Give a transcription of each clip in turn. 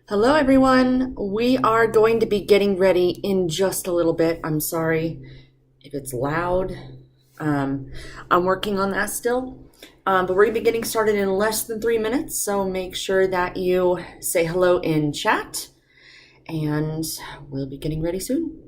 Hello, everyone. We are going to be getting ready in just a little bit. I'm sorry if it's loud. Um, I'm working on that still. But we're going to be getting started in less than 3 minutes. So make sure that you say hello in chat, and we'll be getting ready soon.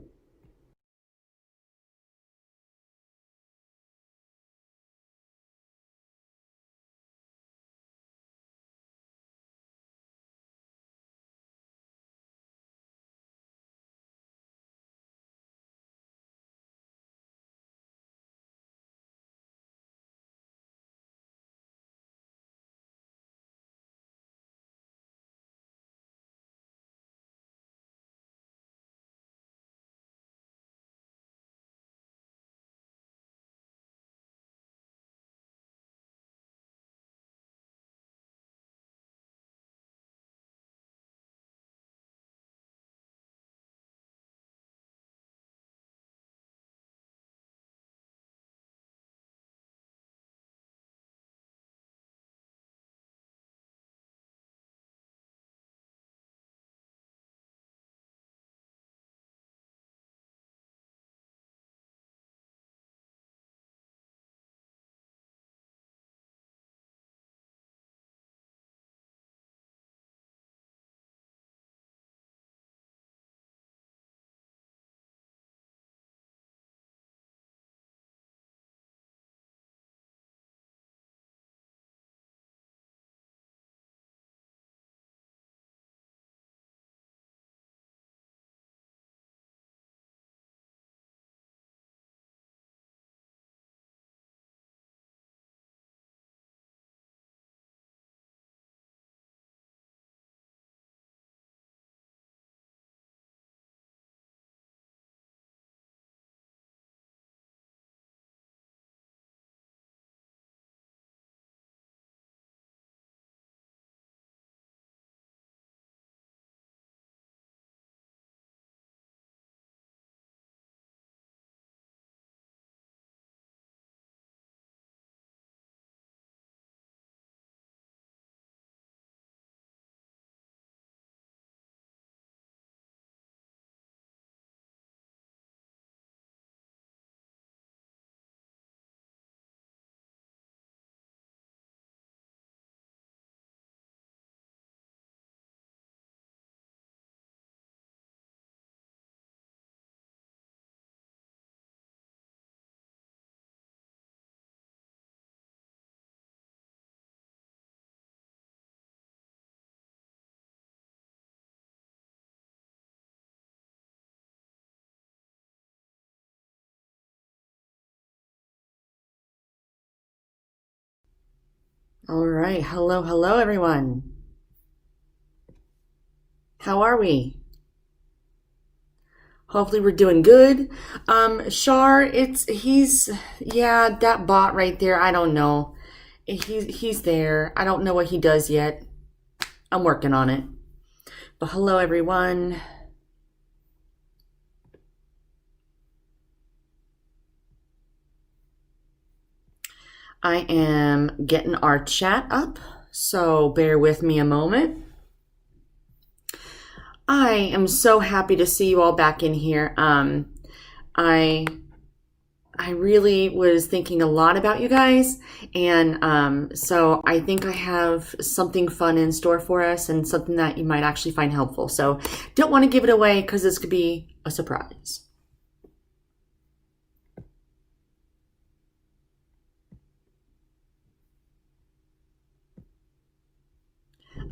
All right. Hello, everyone. How are we? Hopefully we're doing good. Shar, yeah, that bot right there. I don't know. He's there. I don't know what he does yet. I'm working on it. But hello, everyone. I am getting our chat up, so bear with me a moment. I am so happy to see you all back in here. I I really was thinking a lot about you guys, and so I think I have something fun in store for us and something that you might actually find helpful. So don't want to give it away because this could be a surprise.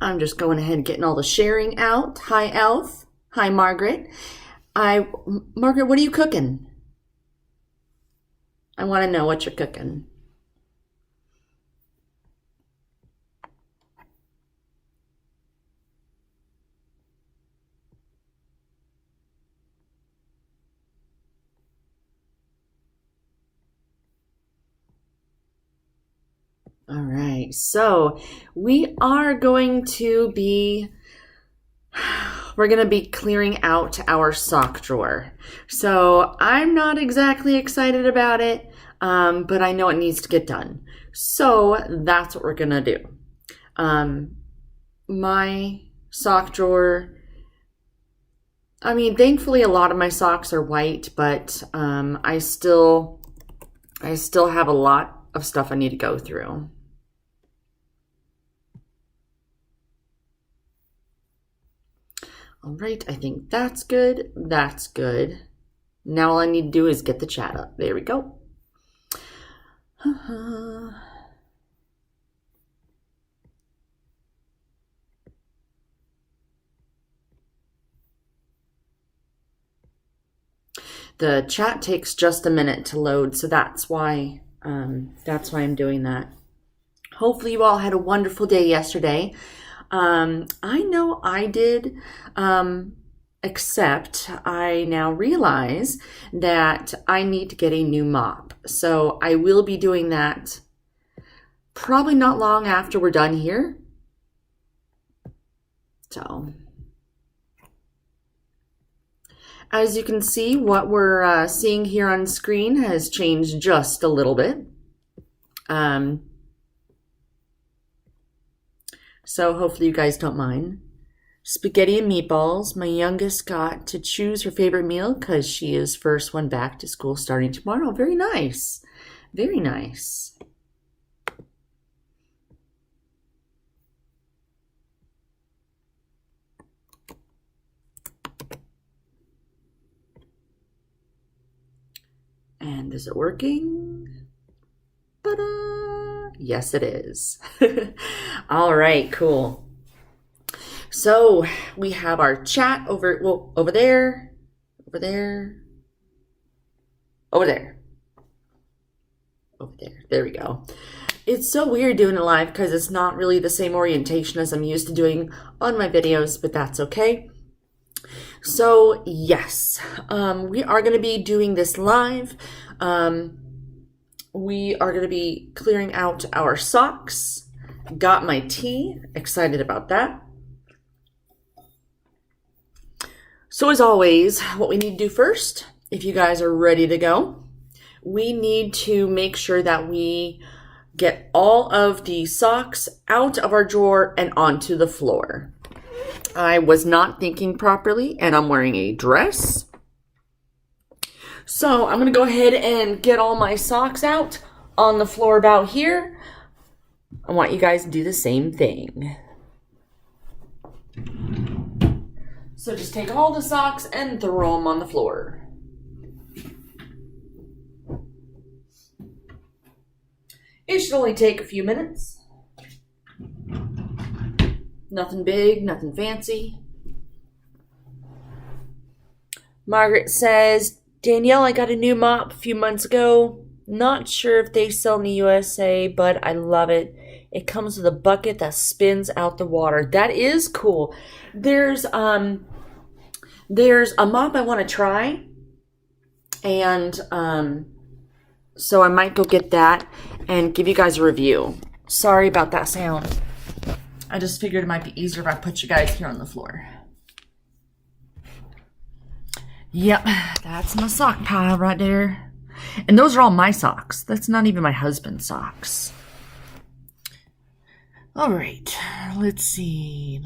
I'm just going ahead and getting all the sharing out. Hi, Elf. Hi, Margaret. Margaret, what are you cooking? I want to know what you're cooking. All right, so we are going to be we're going to be clearing out our sock drawer. So I'm not exactly excited about it, but I know it needs to get done. So that's what we're going to do. My sock drawer. I mean, thankfully a lot of my socks are white, but I still have a lot of stuff I need to go through. All right, I think that's good. That's good. Now all I need to do is get the chat up. There we go. The chat takes just a minute to load, so that's why I'm doing that. Hopefully you all had a wonderful day yesterday. I know I did, except I now realize that I need to get a new mop. So I will be doing that probably not long after we're done here. So as you can see, what we're seeing here on screen has changed just a little bit. So hopefully you guys don't mind. Spaghetti and meatballs. My youngest got to choose her favorite meal because she is first one back to school starting tomorrow. Very nice. Very nice. And is it working? Ta-da! Yes, it is. All right, cool. So we have our chat over there. There we go. It's so weird doing it live because it's not really the same orientation as I'm used to doing on my videos, but that's okay. So yes, we are going to be doing this live. We are going to be clearing out our socks. Got my tea. Excited about that. So as always, what we need to do first, if you guys are ready to go, we need to make sure that we get all of the socks out of our drawer and onto the floor. I was not thinking properly, and I'm wearing a dress. So I'm going to go ahead and get all my socks out on the floor about here. I want you guys to do the same thing. So just take all the socks and throw them on the floor. It should only take a few minutes. Nothing big, nothing fancy. Margaret says, Danielle, I got a new mop a few months ago. Not sure if they sell in the USA, but I love it. It comes with a bucket that spins out the water. That is cool. There's a mop I want to try. And so I might go get that and give you guys a review. Sorry about that sound. I just figured it might be easier if I put you guys here on the floor. Yep, that's my sock pile right there. And those are all my socks. That's not even my husband's socks. All right, let's see.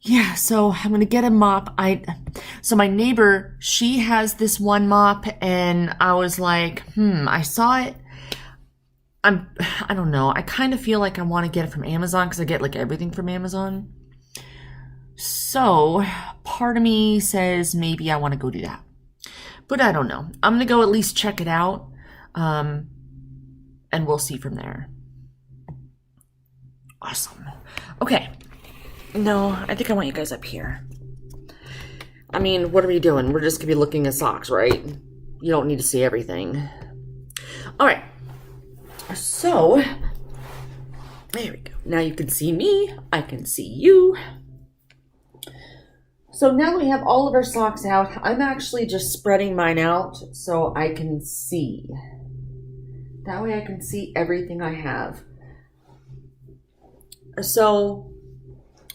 Yeah, so I'm going to get a mop. So my neighbor, she has this one mop, and I was like, I saw it. I don't know. I kind of feel like I want to get it from Amazon because I get like everything from Amazon. So part of me says maybe I want to go do that. But I don't know. I'm going to go at least check it out. And we'll see from there. Awesome. Okay. No, I think I want you guys up here. I mean, what are we doing? We're just going to be looking at socks, right? You don't need to see everything. All right. So, there we go. Now you can see me. I can see you. So now we have all of our socks out. I'm actually just spreading mine out so I can see. That way I can see everything I have. So,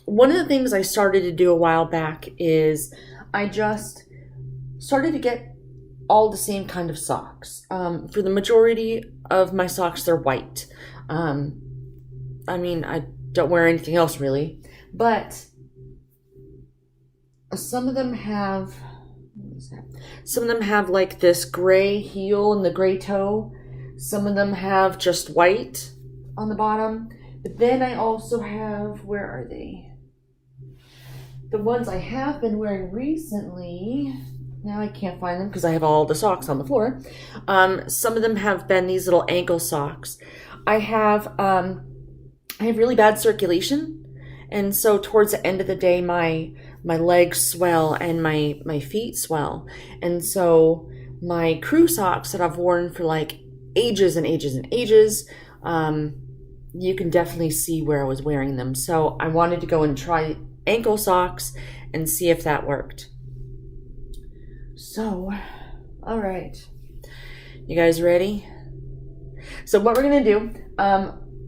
one of the things I started to do a while back is I just started to get all the same kind of socks. For the majority of my socks, they're white. Um, I mean, I don't wear anything else really, but some of them have, what is that? Some of them have like this gray heel and the gray toe. Some of them have just white on the bottom. But then I also have, where are they? The ones I have been wearing recently, now I can't find them because I have all the socks on the floor. Some of them have been these little ankle socks. I have really bad circulation, and so towards the end of the day, my legs swell and my feet swell, and so my crew socks that I've worn for like ages and ages and ages, you can definitely see where I was wearing them. So I wanted to go and try ankle socks and see if that worked. So, all right, you guys ready? So what we're gonna do,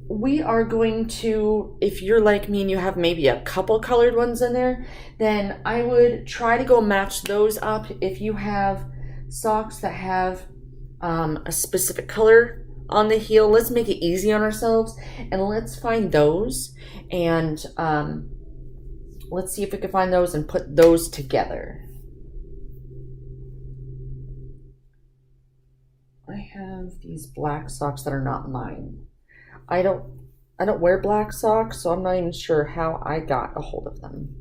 we are going to, if you're like me and you have maybe a couple colored ones in there, then I would try to go match those up. If you have socks that have a specific color on the heel, let's make it easy on ourselves and let's find those, and let's see if we can find those and put those together. I have these black socks that are not mine. I don't wear black socks, so I'm not even sure how I got a hold of them.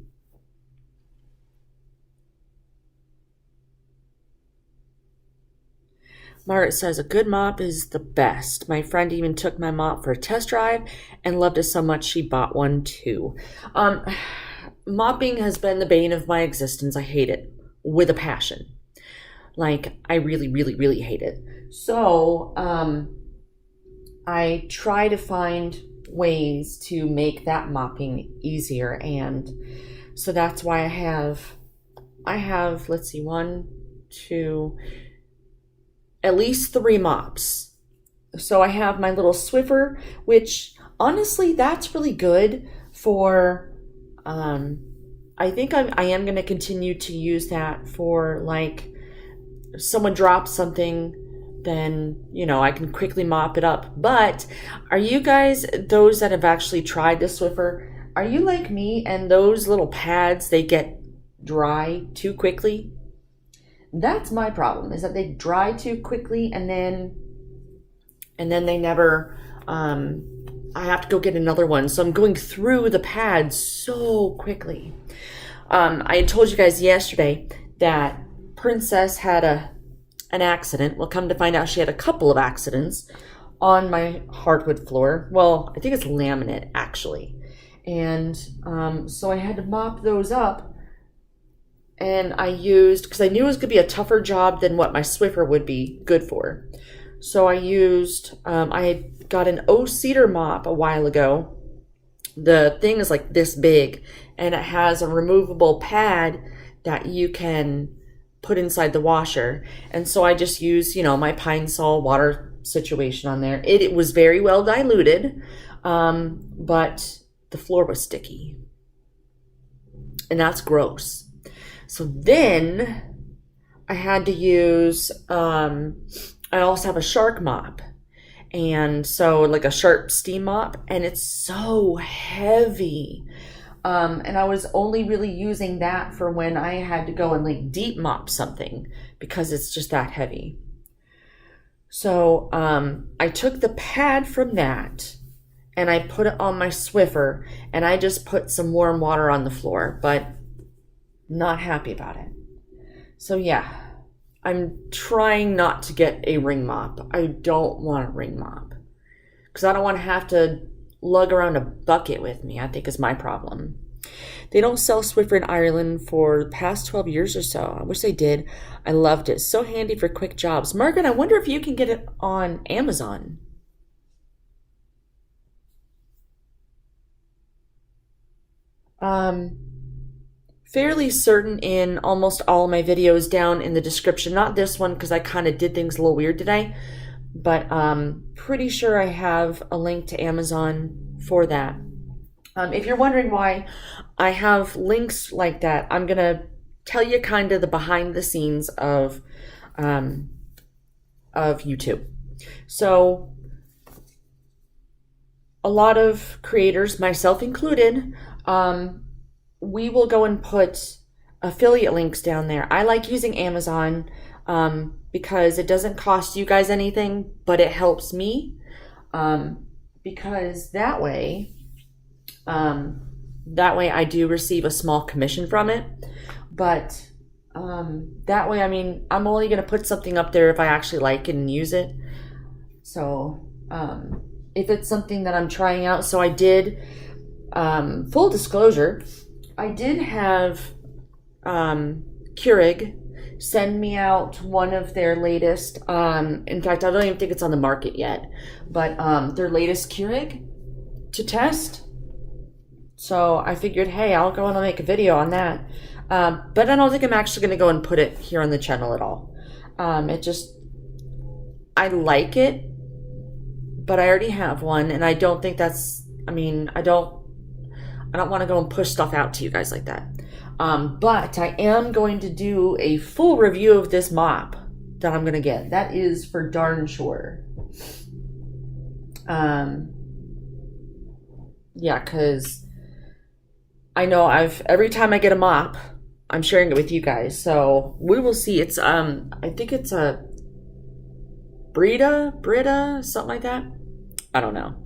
Margaret says, a good mop is the best. My friend even took my mop for a test drive and loved it so much she bought one too. Mopping has been the bane of my existence. I hate it with a passion. Like, I really, really, really hate it. So, I try to find ways to make that mopping easier, and so that's why I have, let's see, 1, 2, at least 3 mops. So I have my little Swiffer, which honestly, that's really good for, I think I am going to continue to use that for, like, if someone drops something, then, you know, I can quickly mop it up. But are you guys, those that have actually tried the Swiffer, are you like me and those little pads, they get dry too quickly? That's my problem, is that they dry too quickly, and then they never, I have to go get another one. So I'm going through the pads so quickly. I had told you guys yesterday that Princess had an accident. Well, come to find out, she had a couple of accidents on my hardwood floor. Well, I think it's laminate, actually. And so I had to mop those up. And I used, because I knew it was going to be a tougher job than what my Swiffer would be good for. So I used, I got an O-Cedar mop a while ago. The thing is like this big, and it has a removable pad that you can put inside the washer. And so I just used, you know, my Pine Sol water situation on there. It was very well diluted, but the floor was sticky. And that's gross. So then I had to use, I also have a Shark mop. And so like a Sharp steam mop, and it's so heavy. And I was only really using that for when I had to go and like deep mop something, because it's just that heavy. So I took the pad from that and I put it on my Swiffer, and I just put some warm water on the floor, but not happy about it. So yeah, I'm trying not to get a ring mop. I don't want a ring mop because I don't want to have to lug around a bucket with me, I think is my problem. They don't sell Swiffer in Ireland for the past 12 years or so. I wish they did. I loved it. So handy for quick jobs. Margaret, I wonder if you can get it on Amazon. Fairly certain in almost all of my videos down in the description. Not this one because I kind of did things a little weird today. But pretty sure I have a link to Amazon for that. If you're wondering why I have links like that, I'm going to tell you kind of the behind the scenes of YouTube. So a lot of creators, myself included, we will go and put affiliate links down there. I like using Amazon because it doesn't cost you guys anything, but it helps me because that way I do receive a small commission from it. But that way, I mean, I'm only going to put something up there if I actually like it and use it. So if it's something that I'm trying out, so I did, full disclosure, I did have Keurig send me out one of their latest, in fact, I don't even think it's on the market yet, but their latest Keurig to test. So I figured, hey, I'll go and I'll make a video on that. But I don't think I'm actually going to go and put it here on the channel at all. I like it, but I already have one, and I don't think that's, I mean, I don't want to go and push stuff out to you guys like that. But I am going to do a full review of this mop that I'm going to get. That is for darn sure. Yeah, because I know every time I get a mop, I'm sharing it with you guys. So we will see. It's, I think it's a Brita, something like that. I don't know.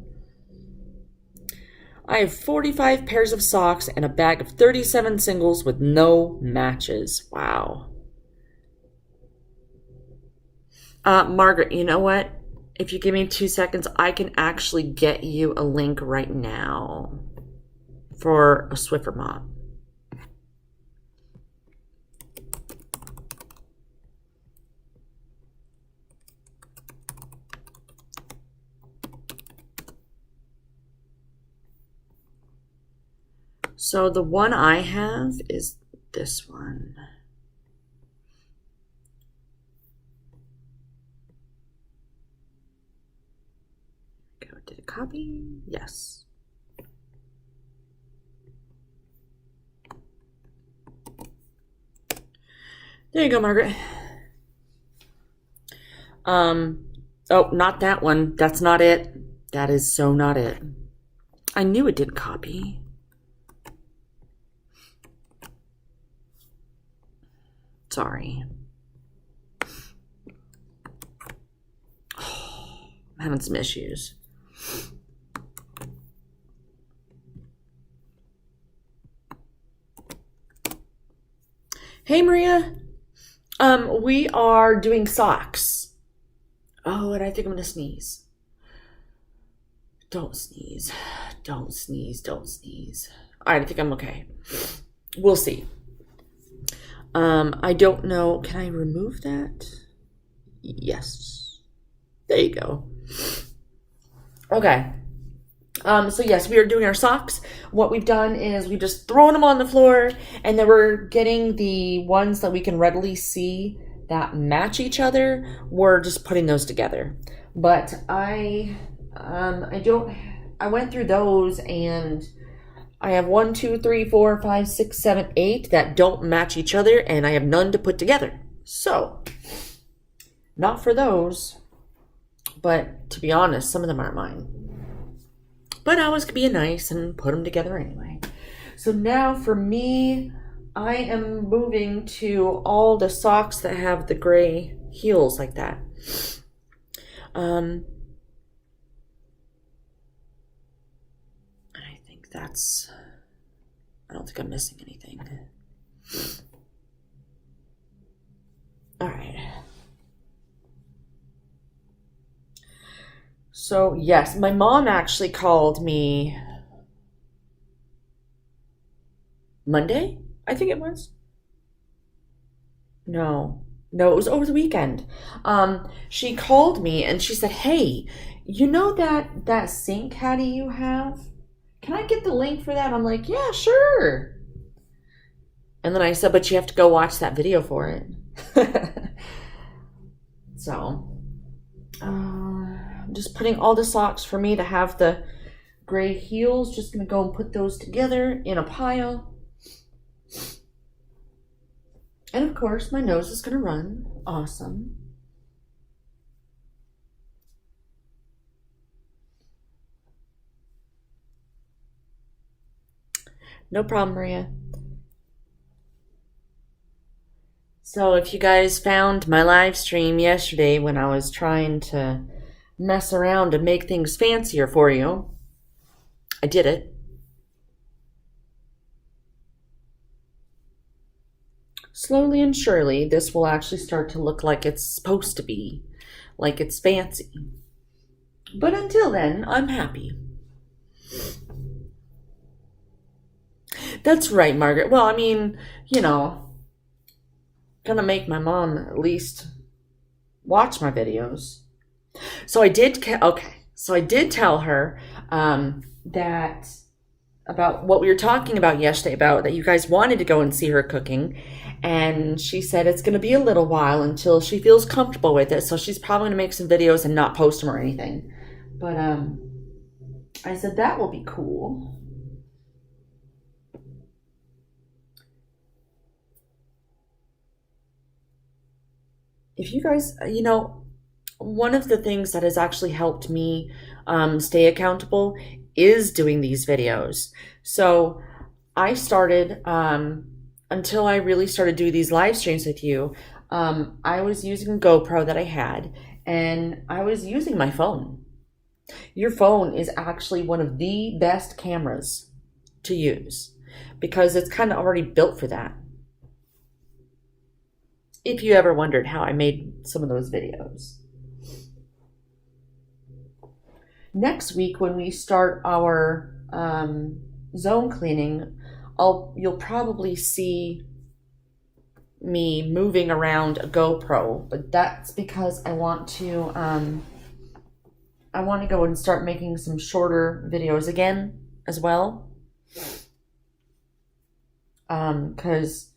I have 45 pairs of socks and a bag of 37 singles with no matches. Wow. Margaret, you know what? If you give me 2 seconds, I can actually get you a link right now for a Swiffer mop. So the one I have is this one. Go, did it copy? Yes. There you go, Margaret. Oh, not that one. That's not it. That is so not it. I knew it didn't copy. Sorry. I'm having some issues. Hey, Maria. We are doing socks. Oh, and I think I'm going to sneeze. Don't sneeze. Don't sneeze. Don't sneeze. All right, I think I'm okay. We'll see. I don't know. Can I remove that? Yes. There you go. Okay. So yes, we are doing our socks. What we've done is we've just thrown them on the floor, and then we're getting the ones that we can readily see that match each other. We're just putting those together. But I went through those, and I have 1, 2, 3, 4, 5, 6, 7, 8 that don't match each other, and I have none to put together. So, not for those, but to be honest, some of them aren't mine. But I was being nice and put them together anyway. So now for me, I am moving to all the socks that have the gray heels like that. I think that's, I don't think I'm missing anything. All right. So yes, my mom actually called me Monday, I think it was. No, it was over the weekend. She called me and she said, "Hey, you know that sink caddy you have? Can I get the link for that?" I'm like, "Yeah, sure." And then I said, "But you have to go watch that video for it." So, I'm just putting all the socks for me to have the gray heels. Just gonna go and put those together in a pile. And of course, my nose is gonna run. Awesome. No problem, Maria. So if you guys found my live stream yesterday when I was trying to mess around and make things fancier for you, I did it. Slowly and surely, this will actually start to look like it's supposed to be, like it's fancy. But until then, I'm happy. That's right, Margaret. Well, I mean, gonna make my mom at least watch my videos. So I did, so I did tell her that about what we were talking about yesterday, about that you guys wanted to go and see her cooking. And she said it's going to be a little while until she feels comfortable with it. So she's probably going to make some videos and not post them or anything. But I said that will be cool. If you guys, one of the things that has actually helped me stay accountable is doing these videos. So I started, until I really started doing these live streams with you, I was using a GoPro that I had, and I was using my phone. Your phone is actually one of the best cameras to use because it's kind of already built for that. If you ever wondered how I made some of those videos. Next week, when we start our zone cleaning, you'll probably see me moving around a GoPro, but that's because I want to go and start making some shorter videos again as well. Because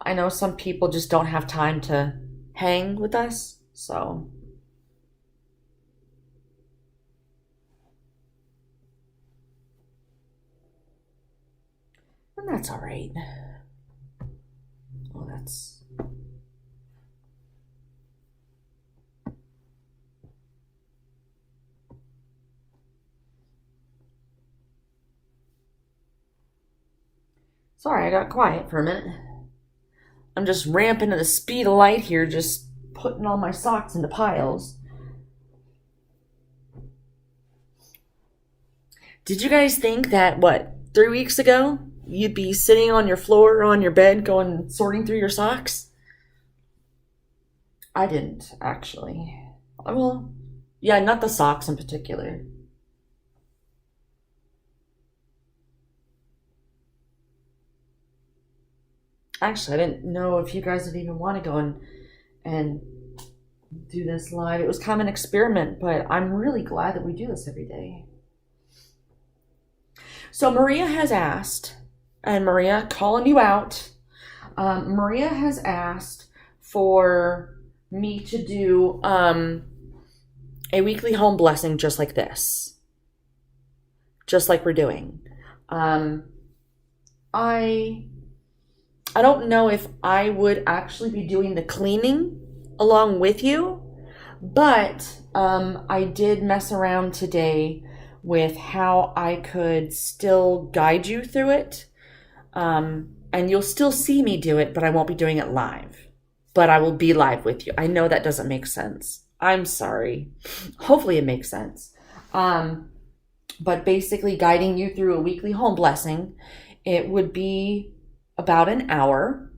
I know some people just don't have time to hang with us, so. And that's all right. Oh, that's... Sorry, I got quiet for a minute. I'm just ramping at the speed of light here, just putting all my socks into piles. Did you guys think that, 3 weeks ago, you'd be sitting on your floor or on your bed sorting through your socks? I didn't, actually. Well, yeah, not the socks in particular. Actually, I didn't know if you guys would even want to go and do this live. It was kind of an experiment, but I'm really glad that we do this every day. So Maria has asked, and Maria, calling you out, Maria has asked for me to do a weekly home blessing just like this. Just like we're doing. I don't know if I would actually be doing the cleaning along with you, but I did mess around today with how I could still guide you through it. And you'll still see me do it, but I won't be doing it live. But I will be live with you. I know that doesn't make sense. I'm sorry. Hopefully it makes sense. But basically guiding you through a weekly home blessing, it would be about an hour.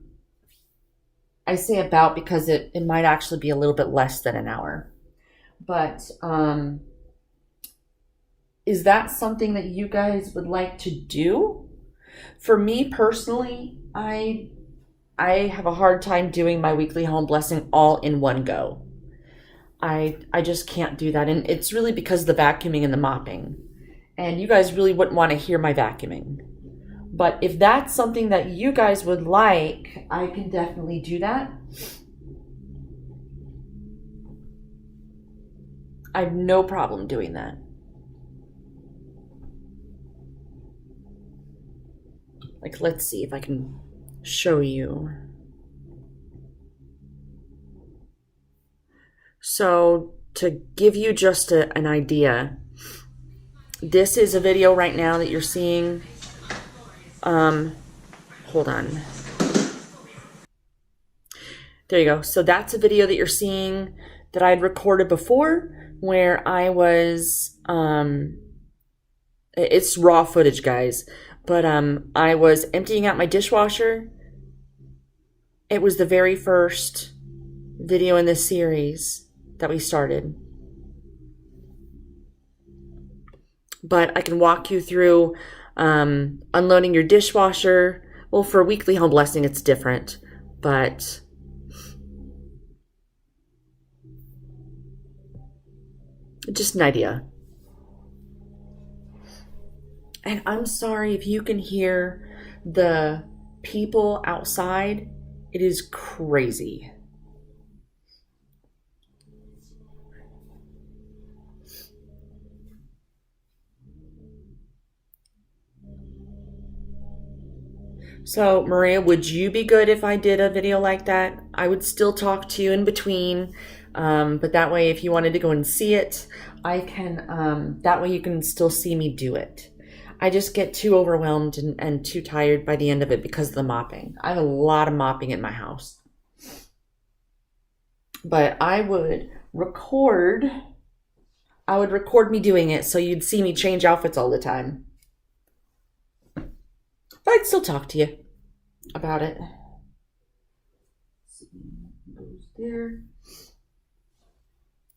I say about because it might actually be a little bit less than an hour. But is that something that you guys would like to do? For me personally, I have a hard time doing my weekly home blessing all in one go. I just can't do that. And it's really because of the vacuuming and the mopping. And you guys really wouldn't want to hear my vacuuming. But if that's something that you guys would like, I can definitely do that. I have no problem doing that. Like, let's see if I can show you. So, to give you just an idea, this is a video right now that you're seeing Hold on. There you go. So that's a video that you're seeing that I had recorded before where I was, it's raw footage, guys, but I was emptying out my dishwasher. It was the very first video in this series that we started. But I can walk you through unloading your dishwasher. Well, for a weekly home blessing, it's different, but just an idea. And I'm sorry if you can hear the people outside. It is crazy. So, Maria, would you be good if I did a video like that? I would still talk to you in between, but that way, if you wanted to go and see it, I can, that way you can still see me do it. I just get too overwhelmed and too tired by the end of it because of the mopping. I have a lot of mopping in my house. But I would record me doing it so you'd see me change outfits all the time. But I'd still talk to you about it. Goes there.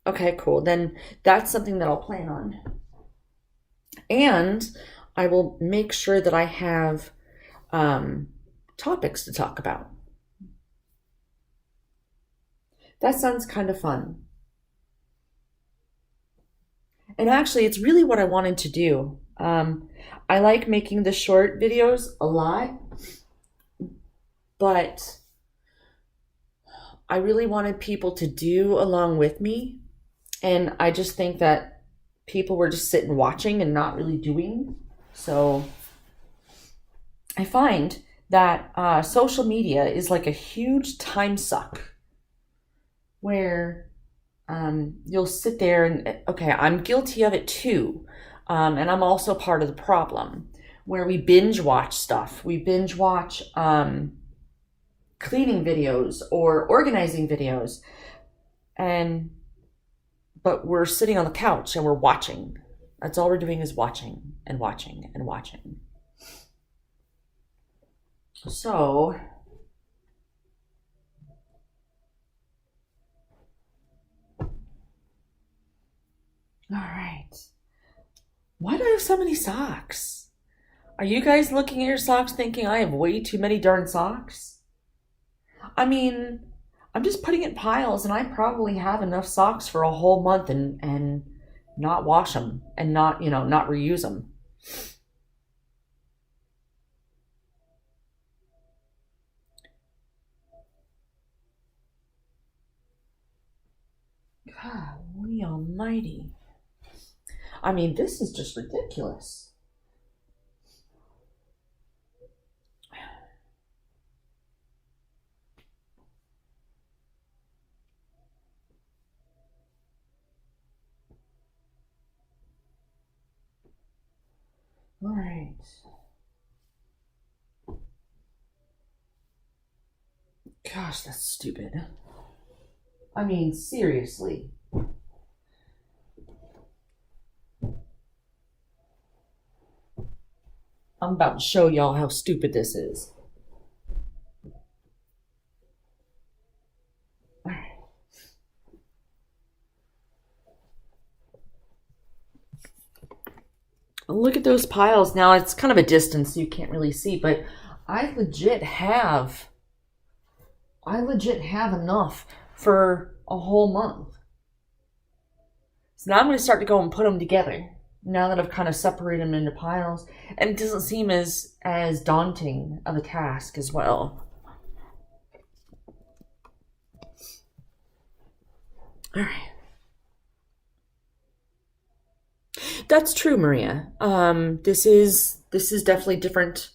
Okay, cool. Then that's something that I'll plan on. And I will make sure that I have topics to talk about. That sounds kind of fun. And actually, it's really what I wanted to do. I like making the short videos a lot, but I really wanted people to do along with me. And I just think that people were just sitting watching and not really doing. So I find that social media is like a huge time suck where you'll sit there and, okay, I'm guilty of it too. And I'm also part of the problem where we binge watch stuff. We binge watch cleaning videos or organizing videos. But we're sitting on the couch and we're watching. That's all we're doing is watching and watching and watching. So, all right. Why do I have so many socks? Are you guys looking at your socks thinking I have way too many darn socks? I mean, I'm just putting it in piles and I probably have enough socks for a whole month and not wash them and not reuse them. Golly almighty. I mean, this is just ridiculous. All right. Gosh, that's stupid. I mean, seriously. I'm about to show y'all how stupid this is. All right. Look at those piles. Now, it's kind of a distance, so you can't really see, but I legit have enough for a whole month. So now I'm going to start to go and put them together. Now that I've kind of separated them into piles. And it doesn't seem as daunting of a task as well. All right. That's true, Maria. This is definitely different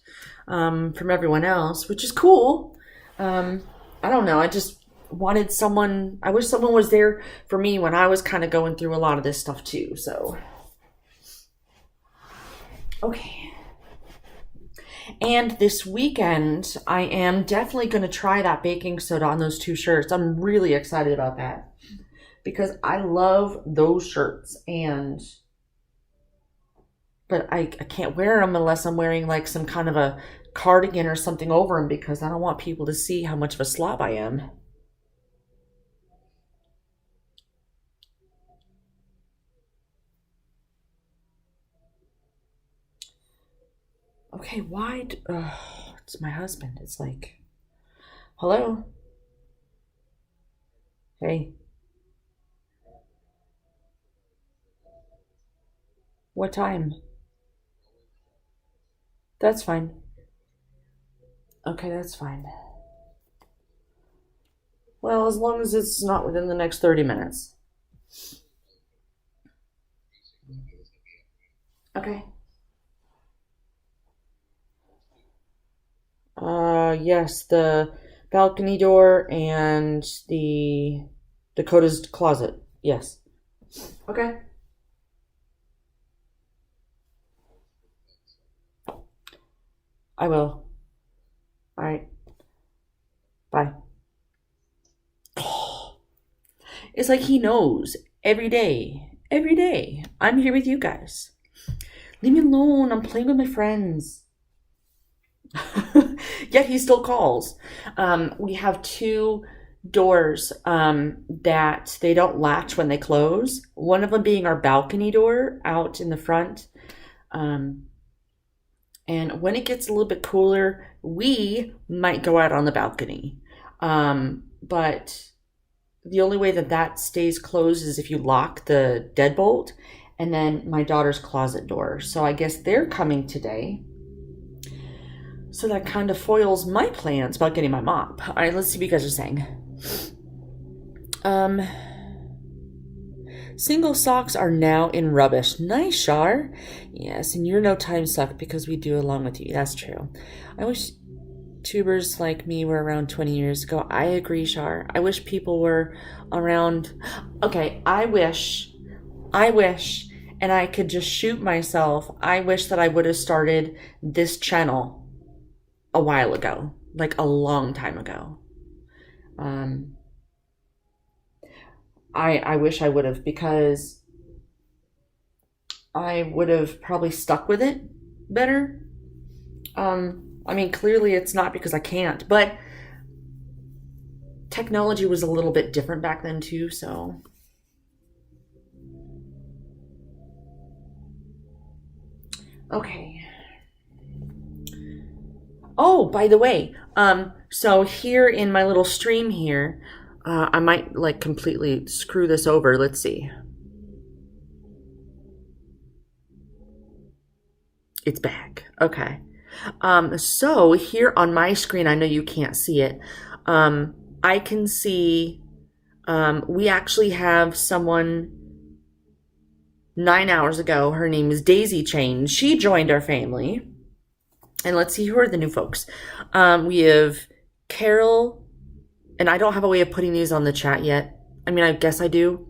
from everyone else, which is cool. I don't know. I just wanted someone. I wish someone was there for me when I was kind of going through a lot of this stuff too. So, okay. And this weekend, I am definitely going to try that baking soda on those 2 shirts. I'm really excited about that because I love those shirts, but I can't wear them unless I'm wearing like some kind of a cardigan or something over them because I don't want people to see how much of a slob I am. Okay, why? It's my husband. It's like, hello? Hey, what time? That's fine. Okay, that's fine. Well, as long as it's not within the next 30 minutes. Okay. Yes, the balcony door and the Dakota's closet. Yes. Okay. I will. All right. Bye. It's like he knows every day. Every day. I'm here with you guys. Leave me alone. I'm playing with my friends. Yet he still calls. We have 2 doors that they don't latch when they close. One of them being our balcony door out in the front. Um, and when it gets a little bit cooler, we might go out on the balcony. But the only way that that stays closed is if you lock the deadbolt, and then my daughter's closet door. So I guess they're coming today. So that kind of foils my plans about getting my mop. All right, let's see what you guys are saying. Um, Single socks are now in rubbish. Nice, Shar. Yes, and you're no time suck because we do along with you. That's true. I wish tubers like me were around 20 years ago. I agree, Shar. I wish people were around. Okay, I wish, and I could just shoot myself. I wish that I would have started this channel a while ago, like a long time ago. Um, I wish I would have because I would have probably stuck with it better. I mean, clearly it's not because I can't, but technology was a little bit different back then too, so. Okay. Oh, by the way, so here in my little stream here, I might like completely screw this over. Let's see. It's back. Okay. So here on my screen, I know you can't see it. I can see, we actually have someone 9 hours ago. Her name is Daisy Chain. She joined our family. And let's see who are the new folks. We have Carol, and I don't have a way of putting these on the chat yet. I mean, I guess I do.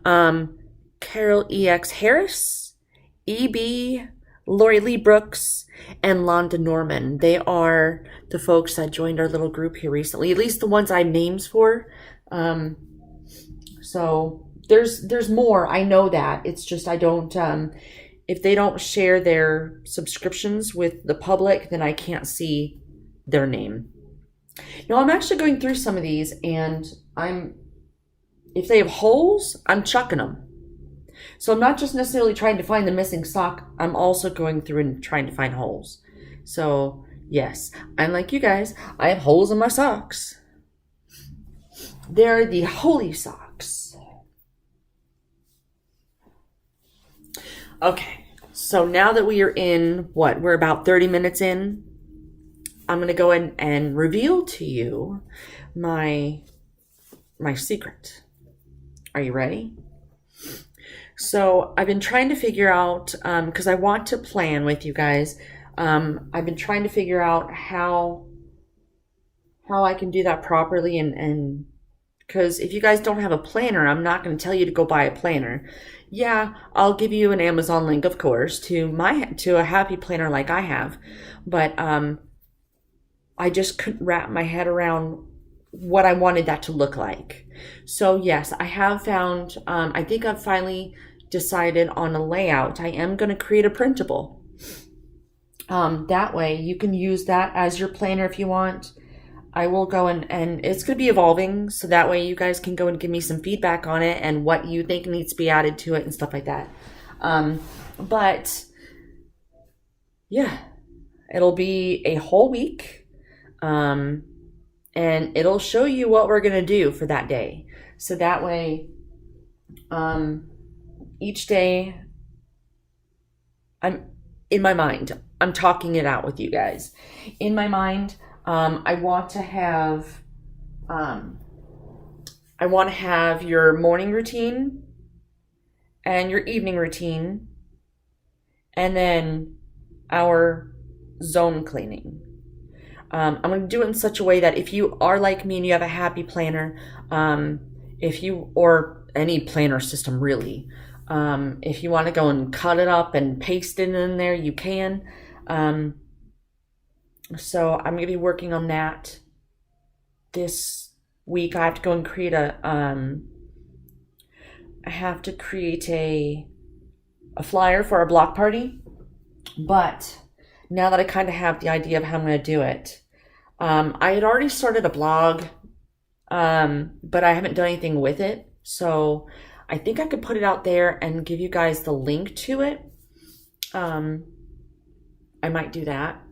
Carol EX Harris, EB, Lori Lee Brooks, and Londa Norman. They are the folks that joined our little group here recently, at least the ones I have names for. So there's more. I know that. It's just I don't, if they don't share their subscriptions with the public, then I can't see their name. Now, I'm actually going through some of these, and if they have holes, I'm chucking them. So I'm not just necessarily trying to find the missing sock, I'm also going through and trying to find holes. So, yes, I'm like you guys, I have holes in my socks. They're the holy socks. Okay, so now that we are in, we're about 30 minutes in, I'm going to go in and reveal to you my secret. Are you ready? So I've been trying to figure out, because I want to plan with you guys, I've been trying to figure out how I can do that properly and Because if you guys don't have a planner, I'm not going to tell you to go buy a planner. Yeah, I'll give you an Amazon link, of course, to a happy planner like I have. But I just couldn't wrap my head around what I wanted that to look like. So yes, I have found, I think I've finally decided on a layout. I am going to create a printable. That way you can use that as your planner if you want. I will go and it's going to be evolving. So that way you guys can go and give me some feedback on it and what you think needs to be added to it and stuff like that. But yeah, it'll be a whole week. And it'll show you what we're going to do for that day. So that way, each day, in my mind, I'm talking it out with you guys. In my mind, I want to have your morning routine and your evening routine, and then our zone cleaning. I'm going to do it in such a way that if you are like me and you have a happy planner, or any planner system really, if you want to go and cut it up and paste it in there, you can. So I'm going to be working on that this week. I have to go and create a flyer for our block party. But now that I kind of have the idea of how I'm going to do it, I had already started a blog, but I haven't done anything with it. So I think I could put it out there and give you guys the link to it. I might do that.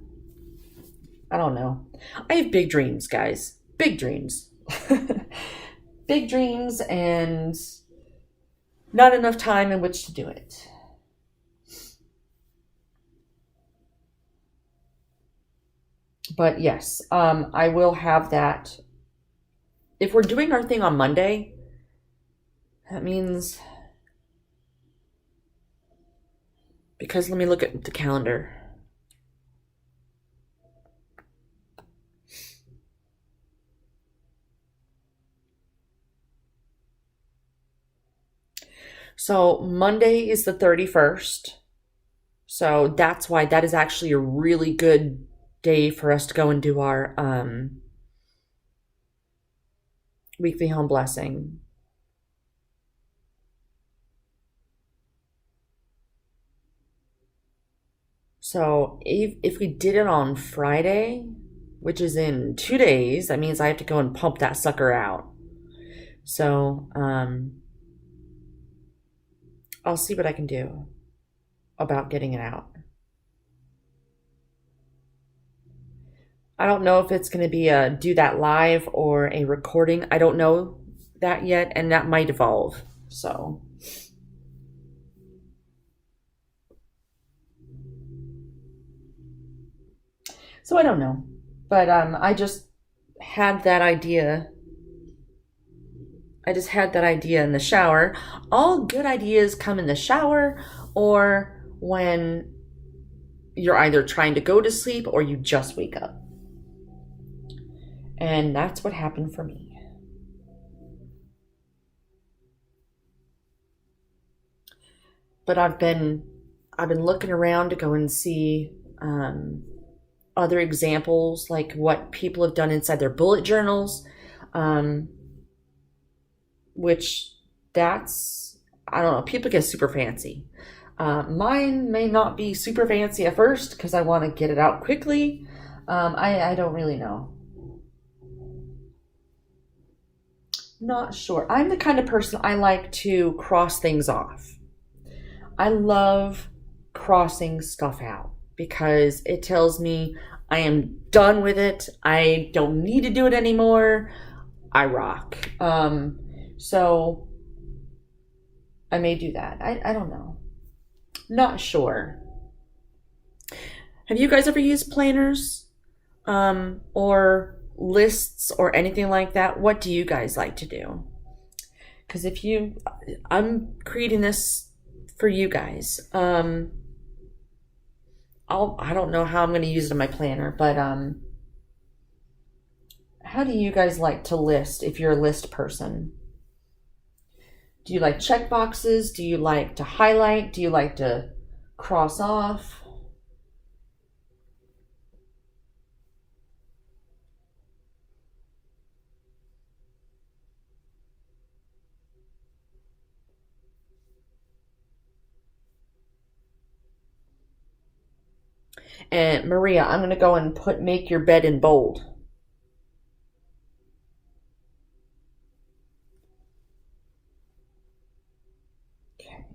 I don't know. I have big dreams, guys. Big dreams. Big dreams and not enough time in which to do it. But yes, I will have that. If we're doing our thing on Monday, that means, because let me look at the calendar. So Monday is the 31st. So that's why that is actually a really good day for us to go and do our weekly home blessing. So if we did it on Friday, which is in 2 days, that means I have to go and pump that sucker out. So I'll see what I can do about getting it out. I don't know if it's going to be a do that live or a recording. I don't know that yet, and that might evolve. So I don't know. But I just had that idea. I just had that idea in the shower. All good ideas come in the shower or when you're either trying to go to sleep or you just wake up. And that's what happened for me. But I've been looking around to go and see other examples, like what people have done inside their bullet journals, which that's, I don't know, people get super fancy. Mine may not be super fancy at first because I want to get it out quickly. I don't really know. Not sure. I'm the kind of person, I like to cross things off. I love crossing stuff out because it tells me I am done with it. I don't need to do it anymore. I rock. So I may do that. I don't know. Not sure. Have you guys ever used planners or lists or anything like that? What do you guys like to do? Because I'm creating this for you guys. I don't know how I'm going to use it in my planner, but How do you guys like to list if you're a list person? Do you like check boxes? Do you like to highlight? Do you like to cross off? And Maria, I'm going to go and make your bed in bold. Okay.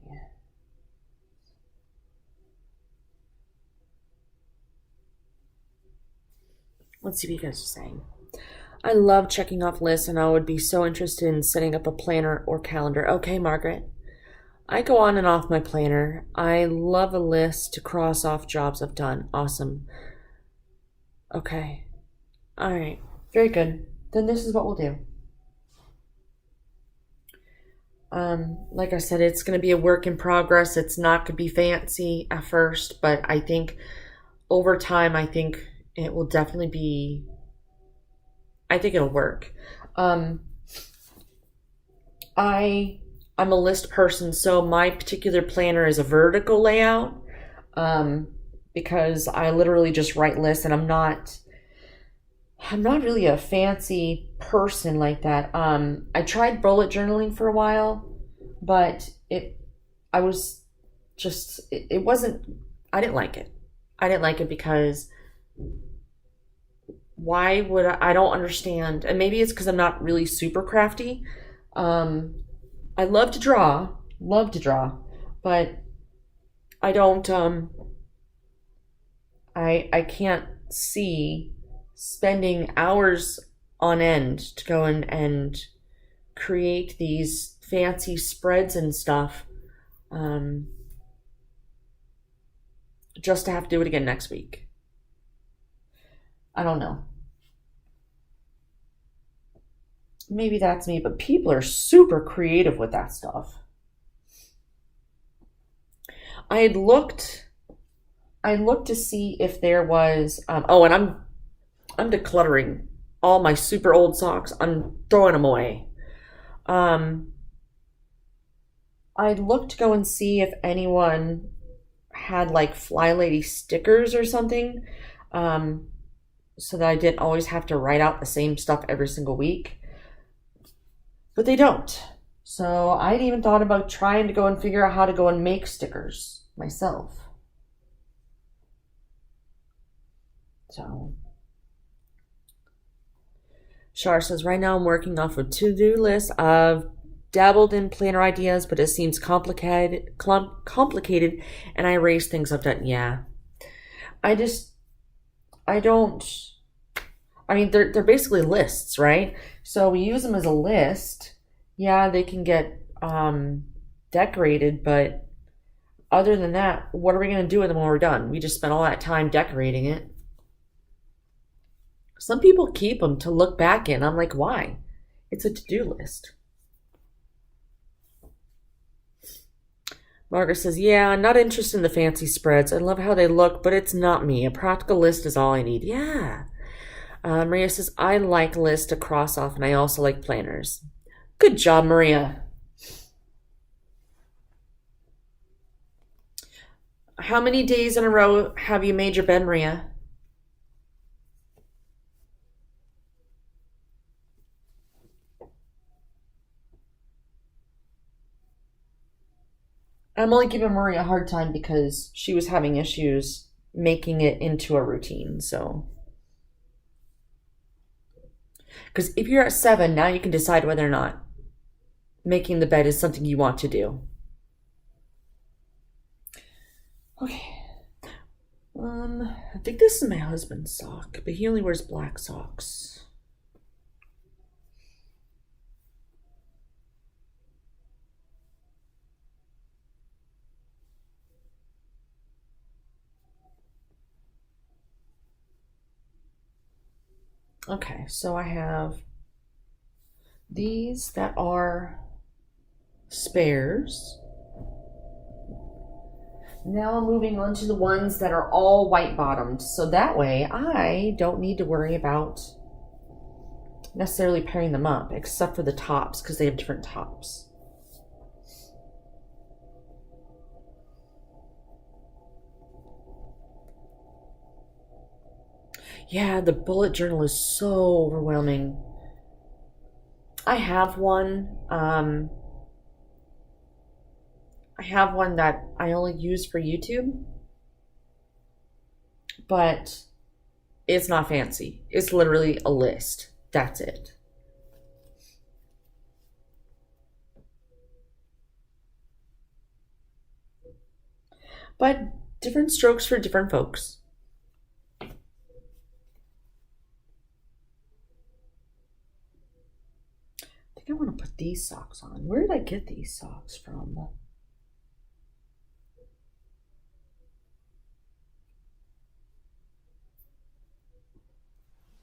Let's see what you guys are saying. I love checking off lists, and I would be so interested in setting up a planner or calendar. Okay, Margaret. I go on and off my planner. I love a list to cross off jobs I've done. Awesome. Okay. All right. Very good. Then this is what we'll do. Like I said, it's going to be a work in progress. It's not going to be fancy at first, but I think over time, I think it will definitely be, I think it'll work. I'm a list person, so my particular planner is a vertical layout, because I literally just write lists, and I'm not really a fancy person like that. I tried bullet journaling for a while, but it wasn't, I didn't like it. I didn't like it because why would I don't understand, and maybe it's because I'm not really super crafty. I love to draw, but I don't, I can't see spending hours on end to go and create these fancy spreads and stuff, just to have to do it again next week. I don't know. Maybe that's me, but people are super creative with that stuff. I looked to see if there was, and I'm decluttering all my super old socks. I'm throwing them away. I looked to go and see if anyone had like Flylady stickers or something, so that I didn't always have to write out the same stuff every single week. But they don't. So I had even thought about trying to go and figure out how to go and make stickers myself. So Shar says, right now I'm working off a to-do list. I've dabbled in planner ideas, but it seems complicated, and I erase things I've done. Yeah. I mean, they're basically lists, right? So we use them as a list. Yeah, they can get decorated, but other than that, what are we going to do with them when we're done? We just spent all that time decorating it. Some people keep them to look back in. I'm like, why? It's a to-do list. Margaret says, yeah, I'm not interested in the fancy spreads. I love how they look, but it's not me. A practical list is all I need. Yeah. Maria says, I like lists to cross off, and I also like planners. Good job, Maria. How many days in a row have you made your bed, Maria? I'm only giving Maria a hard time because she was having issues making it into a routine, so. Because if you're at 7, now you can decide whether or not making the bed is something you want to do. Okay. I think this is my husband's sock, but he only wears black socks. Okay, so I have these that are spares. Now I'm moving on to the ones that are all white bottomed, so that way I don't need to worry about necessarily pairing them up, except for the tops, because they have different tops. Yeah, the bullet journal is so overwhelming. I have one. I have one that I only use for YouTube, but it's not fancy. It's literally a list. That's it. But different strokes for different folks. I think I want to put these socks on. Where did I get these socks from?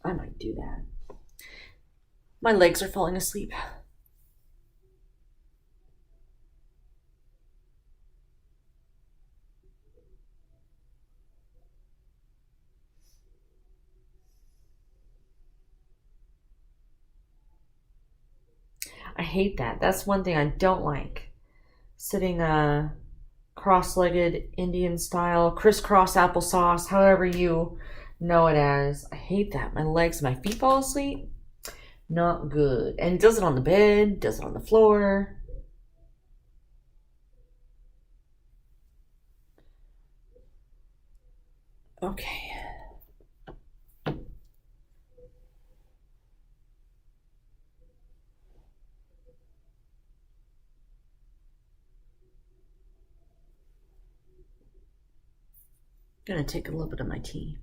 I might do that. My legs are falling asleep. I hate that. That's one thing I don't like. Sitting cross-legged Indian style, crisscross applesauce, however you know it as. I hate that. My legs and my feet fall asleep. Not good. And it does it on the bed, does it on the floor. Okay. I'm gonna take a little bit of my tea.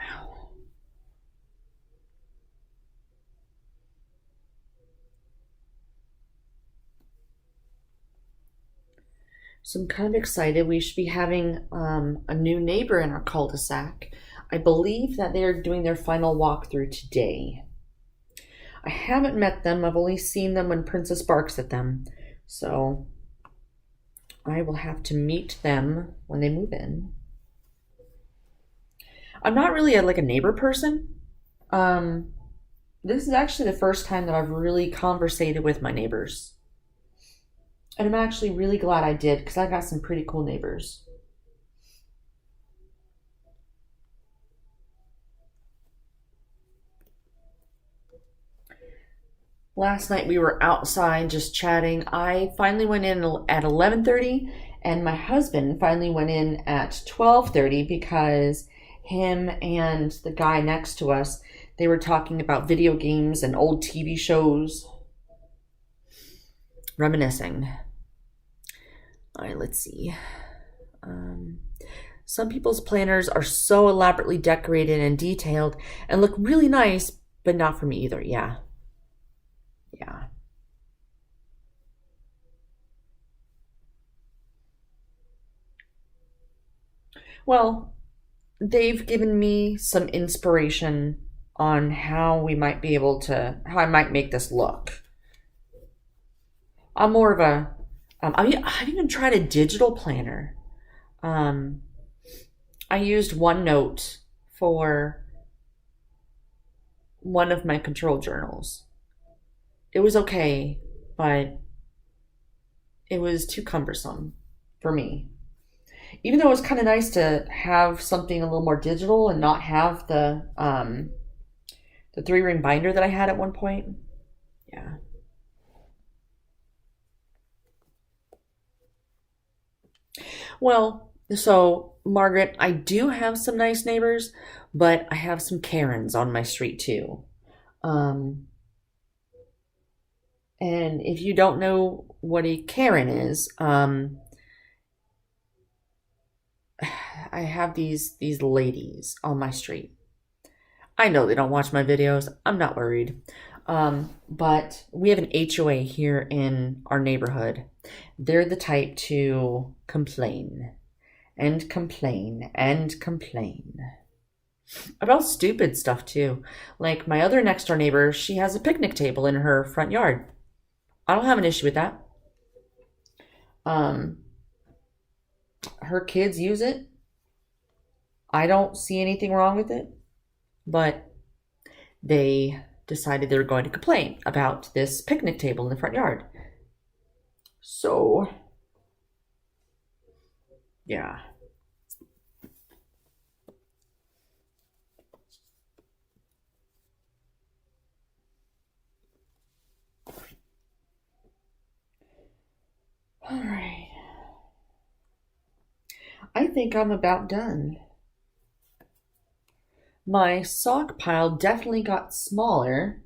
Ow. So I'm kind of excited. We should be having a new neighbor in our cul-de-sac. I believe that they're doing their final walkthrough today. I haven't met them. I've only seen them when Princess barks at them. So I will have to meet them when they move in. I'm not really like a neighbor person. This is actually the first time that I've really conversated with my neighbors. And I'm actually really glad I did, because I got some pretty cool neighbors. Last night we were outside just chatting. I finally went in at 11:30, and my husband finally went in at 12:30 because him and the guy next to us, they were talking about video games and old TV shows. Reminiscing. All right, let's see. Some people's planners are so elaborately decorated and detailed and look really nice, but not for me either. Yeah. Yeah. Well, they've given me some inspiration on how how I might make this look. I'm more of I've even tried a digital planner. Um, I used OneNote for one of my control journals. It was okay, but it was too cumbersome for me. Even though it was kind of nice to have something a little more digital and not have the 3-ring binder that I had at one point. Yeah. Well, so Margaret, I do have some nice neighbors, but I have some Karens on my street too. Um, and if you don't know what a Karen is, I have these ladies on my street. I know they don't watch my videos. I'm not worried. But we have an HOA here in our neighborhood. They're the type to complain and complain and complain about stupid stuff too. Like my other next door neighbor, she has a picnic table in her front yard. I don't have an issue with that. Um, Her kids use it. I don't see anything wrong with it, but they decided they were going to complain about this picnic table in the front yard. So, yeah. All right. I think I'm about done. My sock pile definitely got smaller.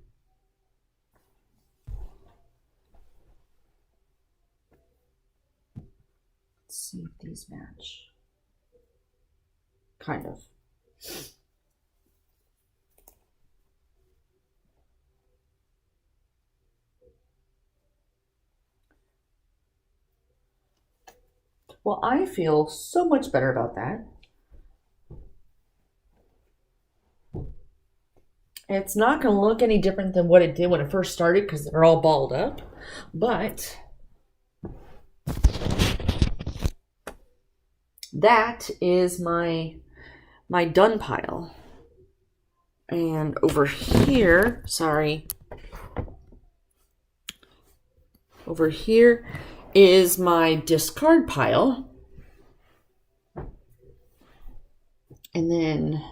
Let's see if these match. Kind of. Well, I feel so much better about that. It's not going to look any different than what it did when it first started because they're all balled up, but that is my done pile. And over here, over here is my discard pile. And then,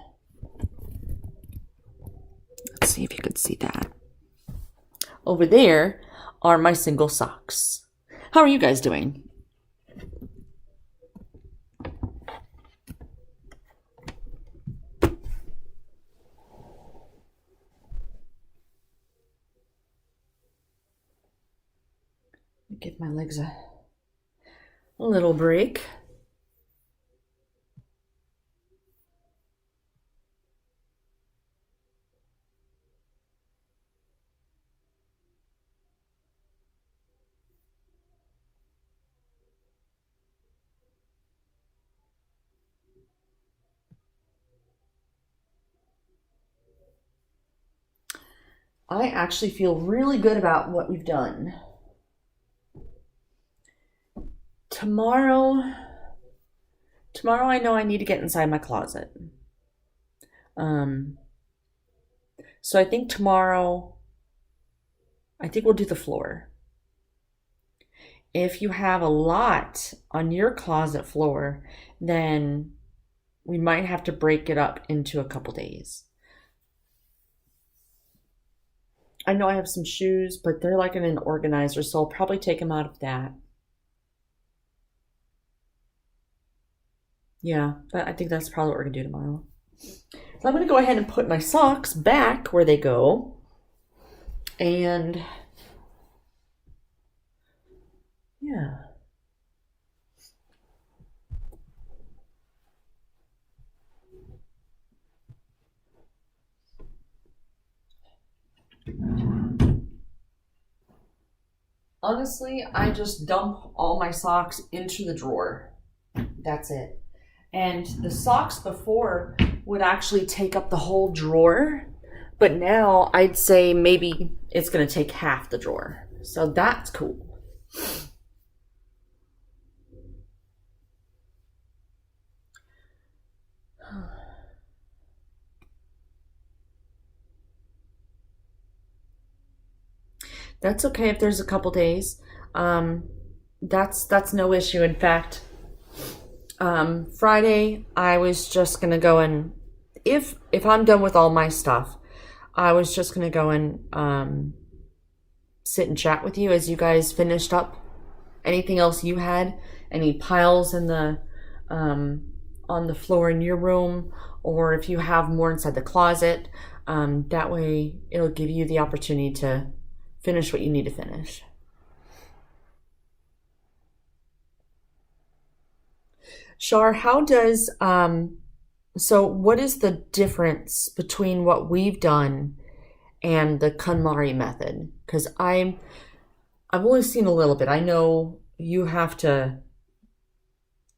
let's see if you could see that. Over there are my single socks. How are you guys doing? Give my legs a little break. I actually feel really good about what we've done. Tomorrow I know I need to get inside my closet. So I think tomorrow, we'll do the floor. If you have a lot on your closet floor, then we might have to break it up into a couple days. I know I have some shoes, but they're like in an organizer, so I'll probably take them out of that. Yeah, I think that's probably what we're going to do tomorrow. So I'm going to go ahead and put my socks back where they go. And yeah. Honestly, I just dump all my socks into the drawer. That's it. And the socks before would actually take up the whole drawer, but now I'd say maybe it's going to take half the drawer. So that's cool. That's okay if there's a couple days. That's no issue. In fact, Friday I was just gonna go and if I'm done with all my stuff, I was just gonna go and sit and chat with you as you guys finished up anything else you had, any piles in the on the floor in your room, or if you have more inside the closet. That way it'll give you the opportunity to finish what you need to finish. Shar, how does so what is the difference between what we've done and the KonMari method? Because I've only seen a little bit. I know you have to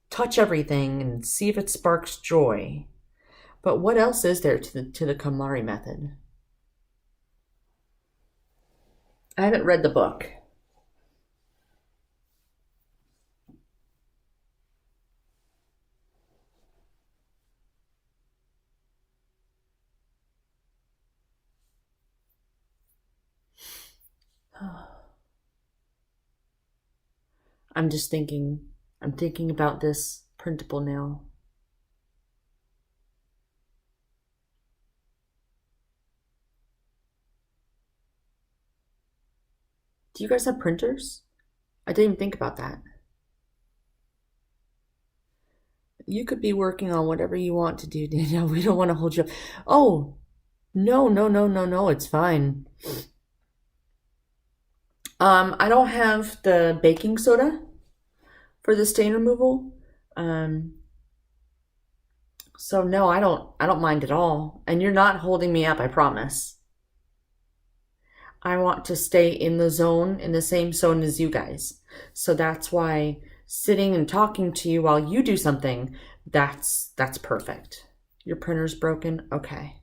touch everything and see if it sparks joy. But what else is there to the KonMari method? I haven't read the book. I'm thinking about this printable nail. Do you guys have printers? I didn't even think about that. You could be working on whatever you want to do, Danielle. We don't want to hold you up. Oh, no, it's fine. I don't have the baking soda for the stain removal. So no, I don't mind at all. And you're not holding me up, I promise. I want to stay in the zone, in the same zone as you guys. So that's why sitting and talking to you while you do something, that's perfect. Your printer's broken? Okay.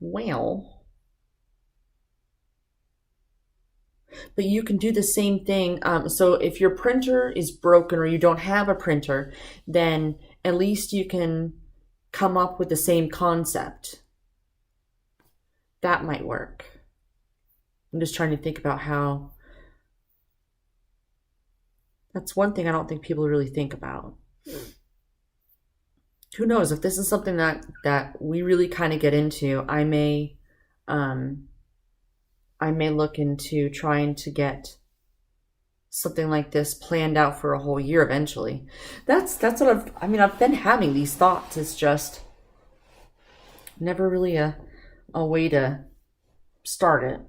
Well, but you can do the same thing. So if your printer is broken or you don't have a printer, then at least you can come up with the same concept. That might work. I'm just trying to think about how. That's one thing I don't think people really think about. Who knows if this is something that we really kind of get into, I may look into trying to get something like this planned out for a whole year eventually. That's what I've been having these thoughts. It's just never really a way to start it.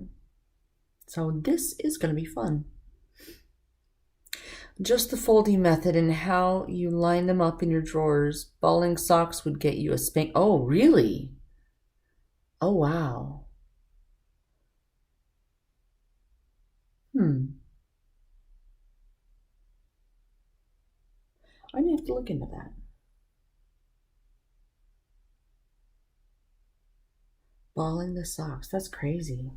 So this is going to be fun. Just the folding method and how you line them up in your drawers. Balling socks would get you a spank. Oh, really? Oh, wow. I may have to look into that. Balling the socks. That's crazy.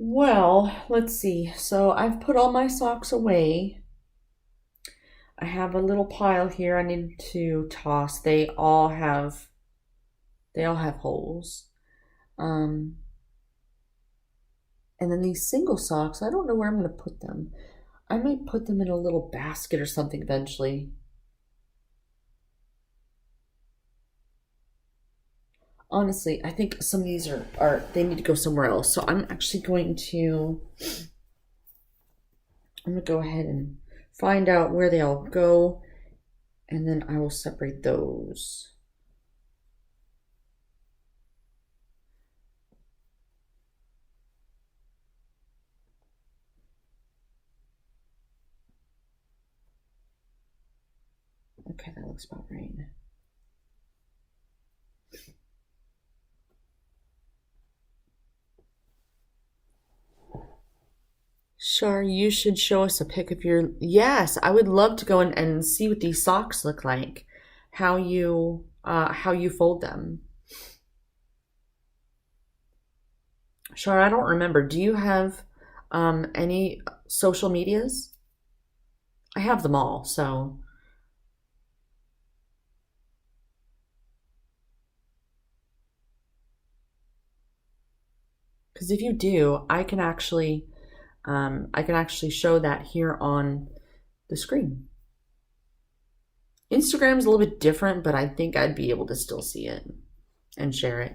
Well, let's see. So I've put all my socks away. I have a little pile here I need to toss. They all have holes. And then these single socks, I don't know where I'm going to put them. I might put them in a little basket or something eventually. Honestly, I think some of these are they need to go somewhere else. So I'm going to go ahead and find out where they all go, and then I will separate those. Okay, that looks about right. Shar, you should show us a pic of your. Yes, I would love to go and see what these socks look like. How you fold them. Shar, I don't remember. Do you have any social medias? I have them all, so. Because if you do, I can actually show that here on the screen. Instagram's a little bit different, but I think I'd be able to still see it and share it.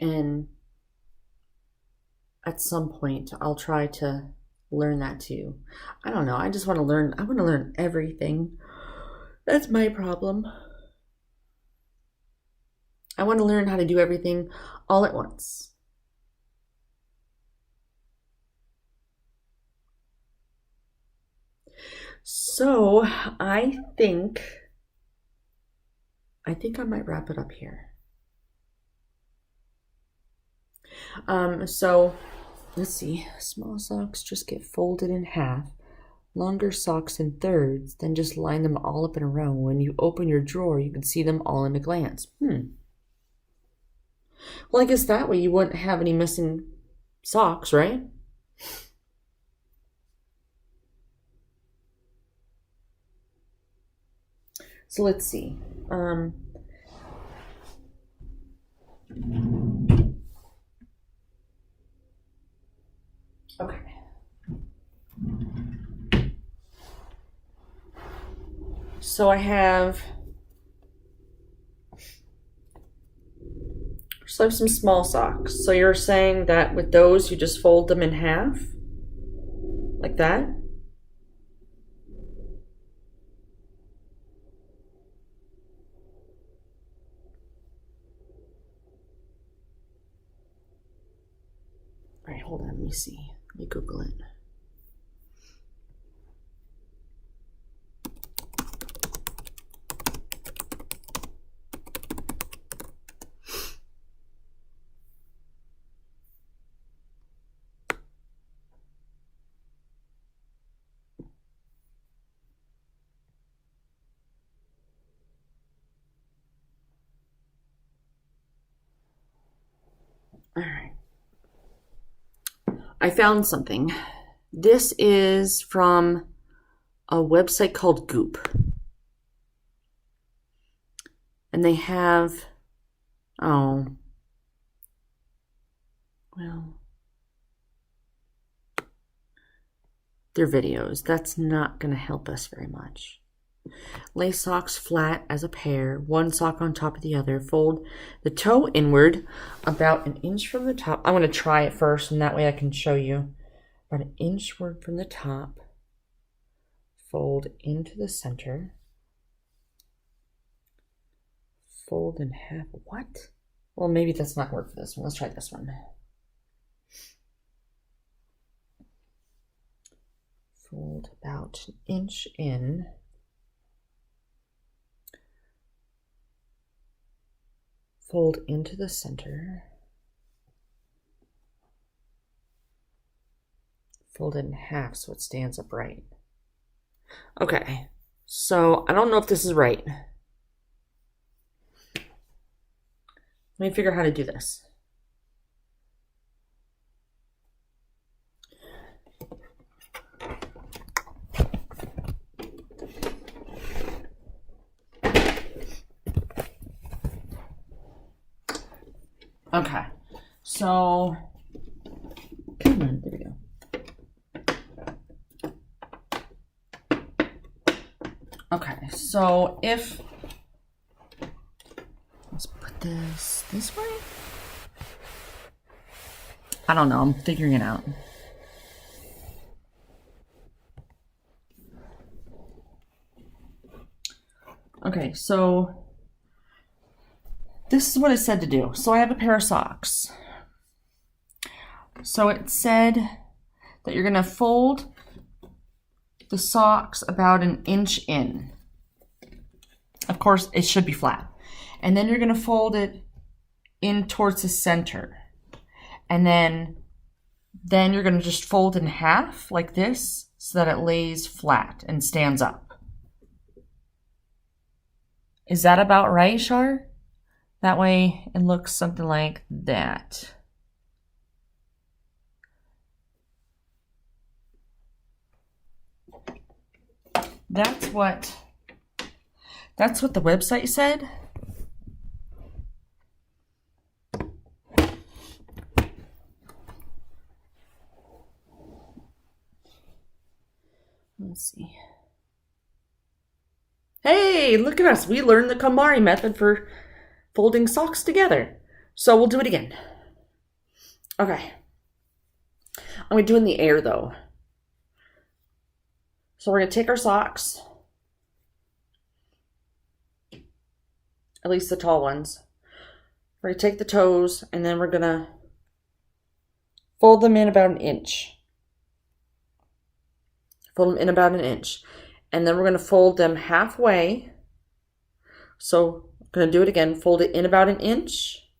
And at some point, I'll try to learn that too. I don't know. I just want to learn. I want to learn everything. That's my problem. I want to learn how to do everything all at once. So I think I might wrap it up here. So let's see. Small socks just get folded in half. longer socks in thirds, then just line them all up in a row. When you open your drawer, you can see them all in a glance. Well, I guess that way you wouldn't have any missing socks, right? So let's see. Okay. So I have some small socks. So you're saying that with those, you just fold them in half? Like that? All right, hold on, let me see. Let me Google it. All right. I found something. This is from a website called Goop. And they have, their videos. That's not going to help us very much. Lay socks flat as a pair, one sock on top of the other. Fold the toe inward about an inch from the top. I'm going to try it first, and that way I can show you. About an inch from the top. Fold into the center. Fold in half. What? Well, maybe that's not going to work for this one. Let's try this one. Fold about an inch in. Fold into the center. Fold it in half so it stands upright. Okay, so I don't know if this is right. Let me figure out how to do this. Okay, so come on, there we go. Okay, so if let's put this way. I don't know, I'm figuring it out. Okay, so this is what it said to do. So I have a pair of socks. So it said that you're going to fold the socks about an inch in. Of course, it should be flat. And then you're going to fold it in towards the center. And then you're going to just fold in half like this so that it lays flat and stands up. Is that about right, Shar? That way it looks something like that. That's what the website said. Let's see. Hey, look at us. We learned the KonMari method for folding socks together. So we'll do it again. Okay. I'm going to do it in the air though. So we're going to take our socks, at least the tall ones. We're going to take the toes and then we're going to fold them in about an inch. Fold them in about an inch. And then we're going to fold them halfway. So I'm going to do it again. Fold it in about an inch.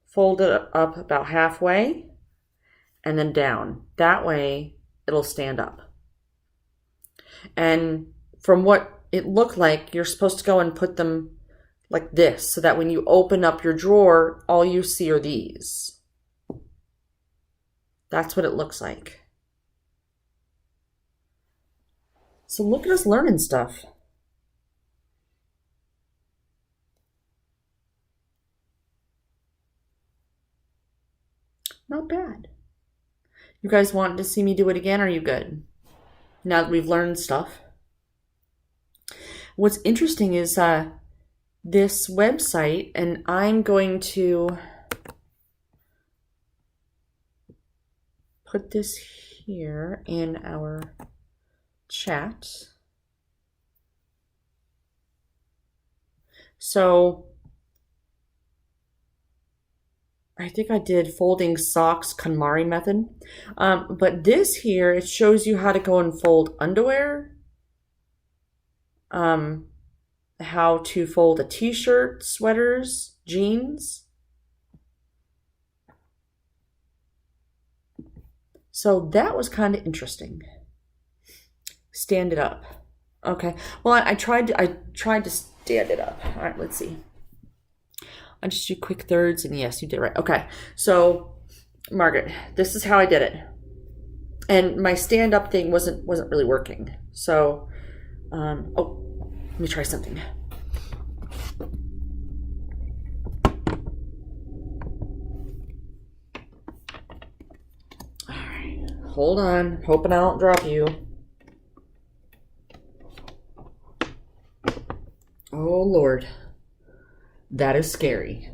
Fold it up about halfway. And then down. That way it'll stand up. And from what it looked like, you're supposed to go and put them like this so that when you open up your drawer, all you see are these. That's what it looks like. So look at us learning stuff. Not bad. You guys want to see me do it again? Or are you good? Now that we've learned stuff. What's interesting is this website, and I'm going to put this here in our chat. So I think I did folding socks KonMari method. But this here, it shows you how to go and fold underwear. How to fold a t-shirt, sweaters, jeans. So that was kind of interesting. Stand it up. Okay. Well, I tried to stand it up. All right, let's see. I'll just do quick thirds, and yes, you did right. Okay. So, Margaret, this is how I did it. And my stand-up thing wasn't really working. So, let me try something. All right. Hold on. Hoping I don't drop you. Oh, Lord. That is scary.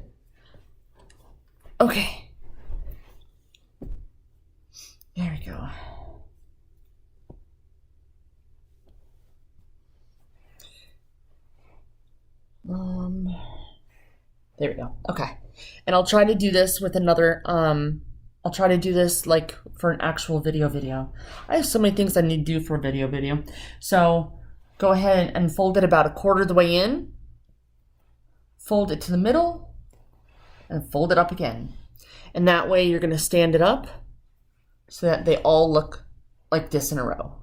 Okay. There we go. There we go. Okay. And I'll try to do this with another, I'll try to do this like for an actual video. I have so many things I need to do for a video. So go ahead and fold it about a quarter of the way in. Fold it to the middle and fold it up again. And that way you're going to stand it up so that they all look like this in a row.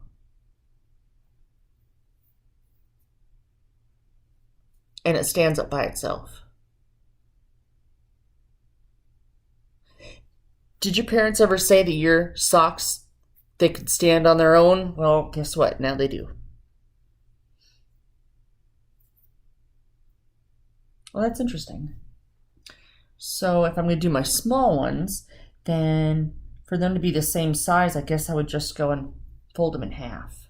And it stands up by itself. Did your parents ever say that your socks, they could stand on their own? Well, guess what? Now they do. Well, that's interesting. So if I'm going to do my small ones, then for them to be the same size, I guess I would just go and fold them in half.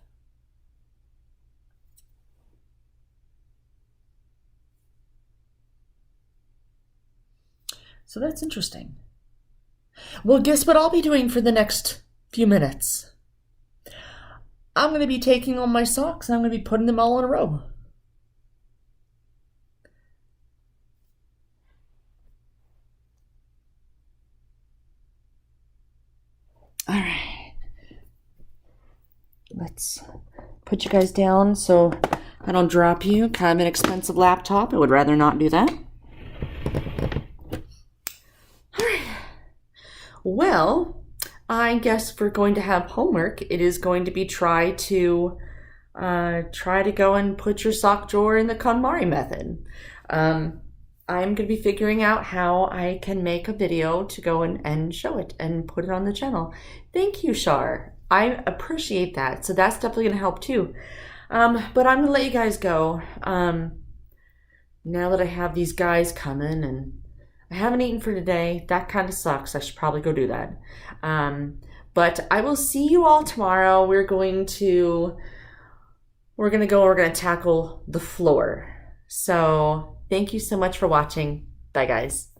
So that's interesting. Well, guess what I'll be doing for the next few minutes? I'm going to be taking all my socks and I'm going to be putting them all in a row. All right. Let's put you guys down so I don't drop you. Kind of an expensive laptop. I would rather not do that. Well, I guess we're going to have homework. It is going to be try to go and put your sock drawer in the KonMari method. I'm going to be figuring out how I can make a video to go and show it and put it on the channel. Thank you, Shar. I appreciate that. So that's definitely going to help too. But I'm going to let you guys go. Now that I have these guys coming and I haven't eaten for today. That kind of sucks. I should probably go do that. But I will see you all tomorrow. We're going to tackle the floor. So thank you so much for watching. Bye, guys.